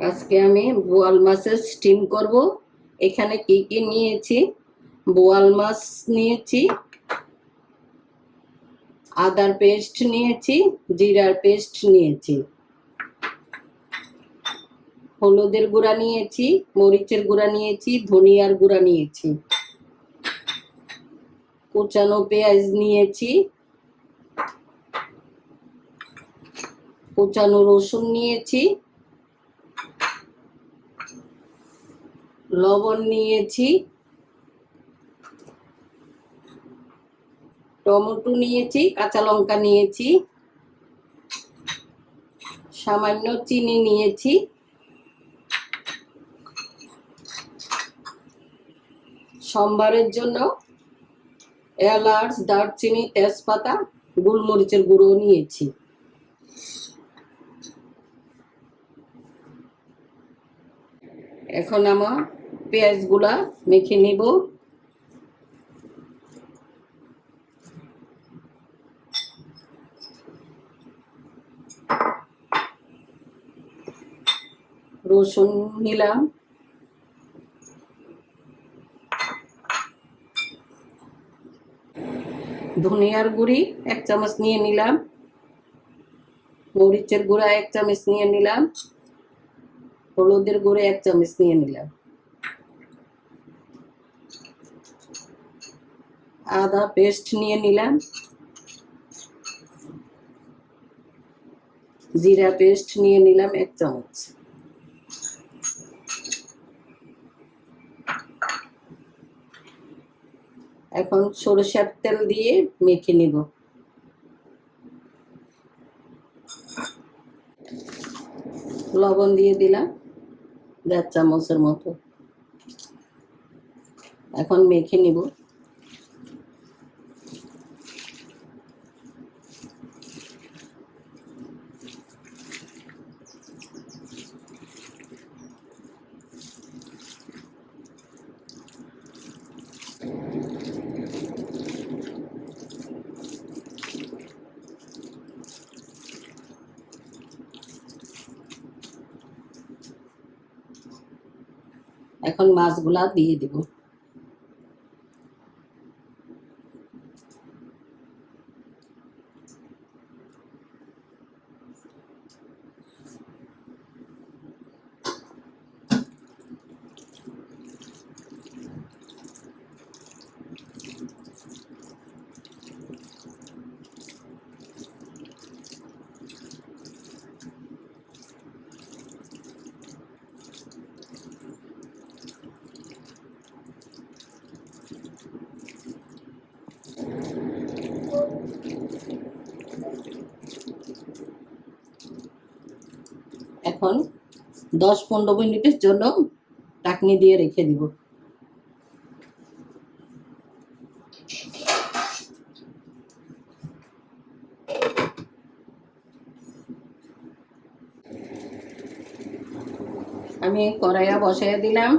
আজকে আমি বোয়াল মাছের স্টিম করব। এখানে কি কি নিয়েছি? বোয়াল মাছ নিয়েছি, আদার পেস্ট নিয়েছি, জিরার পেস্ট নিয়েছি, হলুদের গুঁড়া নিয়েছি, মরিচের গুঁড়া নিয়েছি, ধনিয়ার গুঁড়া নিয়েছি, কুচানো পেঁয়াজ নিয়েছি, কুচানো রসুন নিয়েছি, লবণ নিয়েছি, টমেটো নিয়েছি, কাঁচা লঙ্কা নিয়েছি, সামান্য চিনি নিয়েছি, সম্বারের জন্য এলাচ, দারচিনি, তেজপাতা, গোলমরিচের গুঁড়ো নিয়েছি। এখন আমার পেঁয়াজগুলা মেখে নিব। রসুন নিলাম, ধনিয়ার গুঁড়ি 1 চামচ নিয়ে নিলাম, মরিচের গুঁড়া 1 চামচ নিয়ে নিলাম, হলুদের গুঁড়ো 1 চামচ নিয়ে নিলাম, আদা পেস্ট নিয়ে নিলাম, জিরা পেস্ট নিয়ে নিলাম 1 চামচ। এখন সরষের তেল দিয়ে মেখে নিব। লবণ দিয়ে দিলাম 1.5 চামচের মতো। এখন মেখে নিব। এখন মাছগুলা দিয়ে দিব। এখন 10-15 মিনিটের জন্য ঢাকনি দিয়ে রেখে দিব। আমি কড়াইয়া বসাইয়া দিলাম।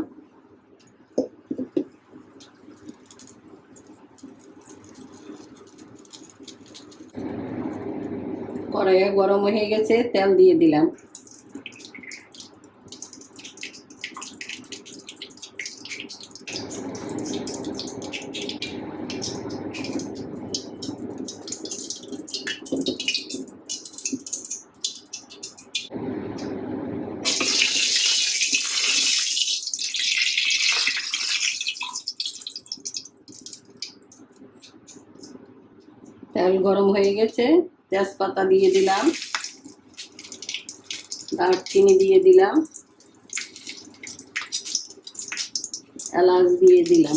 কড়াইয়া গরম হয়ে গেছে, তেল দিয়ে দিলাম। তেল গরম হয়ে গেছে, তেজপাতা দিয়ে দিলাম, দারচিনি দিয়ে দিলাম, এলাচ দিয়ে দিলাম।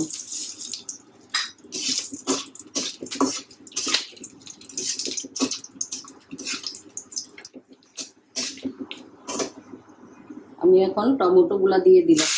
আমি এখন টমেটো গুলা দিয়ে দিলাম।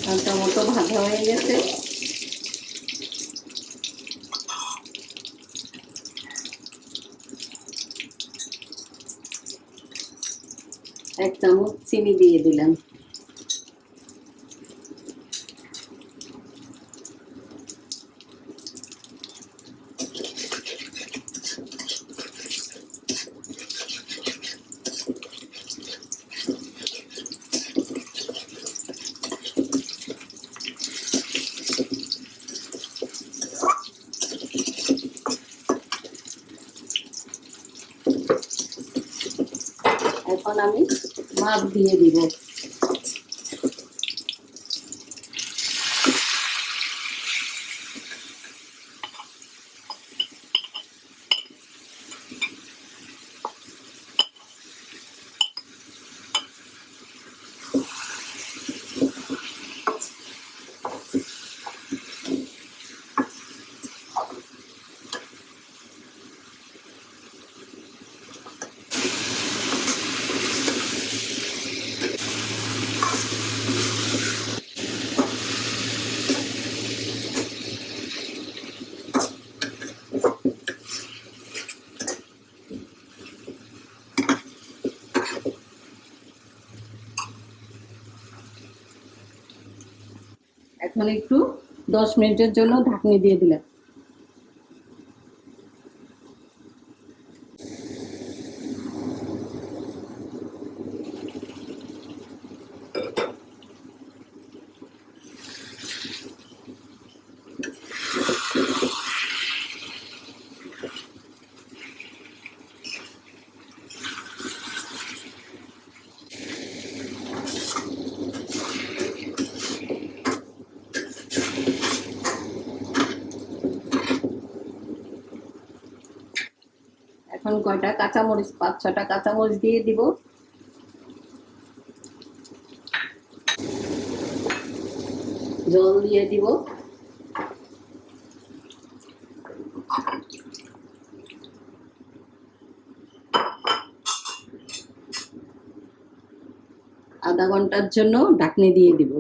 হালকা মতো ভাজা হয়ে গেছে। এক চামচ চিনি দিয়ে দিলাম। এখন আমি মাছ দিয়ে দিব। এখন একটু 10 মিনিটের জন্য ঢাকনি দিয়ে দিলাম। এখন কয়টা কাঁচামরিচ, 5-6টা কাঁচামরিচ দিয়ে দিব। জল দিয়ে দিব। আধা ঘন্টার জন্য ঢাকনি দিয়ে দিব।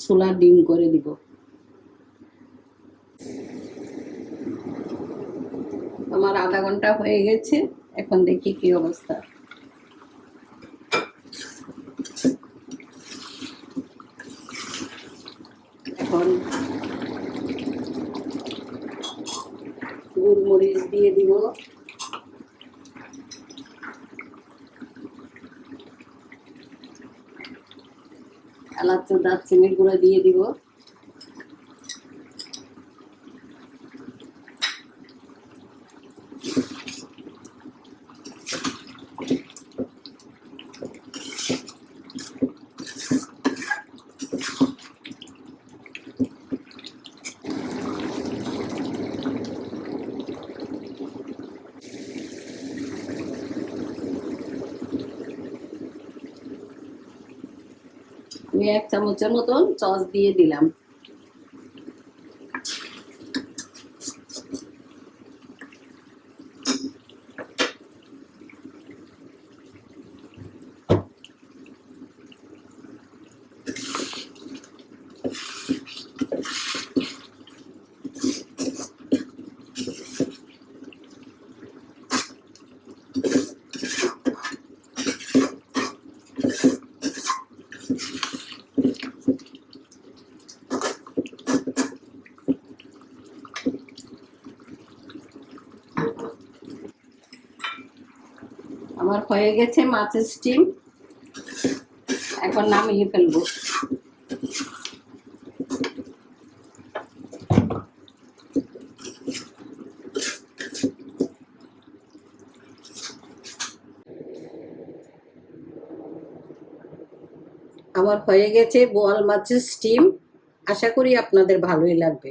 চুলা ডিম করে দিব। আমার আধা ঘন্টা হয়ে গেছে। এখন দেখি কি অবস্থা। এখন গোলমরিচ দিয়ে দিব। এলাচ দারচিনির গুঁড়া দিয়ে দিব। আমি 1 চামচের মতন সস দিয়ে দিলাম। আমার হয়ে গেছে মাছের স্টিম। এখন নামিয়ে ফেলবো। আমার হয়ে গেছে বোয়াল মাছের স্টিম। আশা করি আপনাদের ভালোই লাগবে।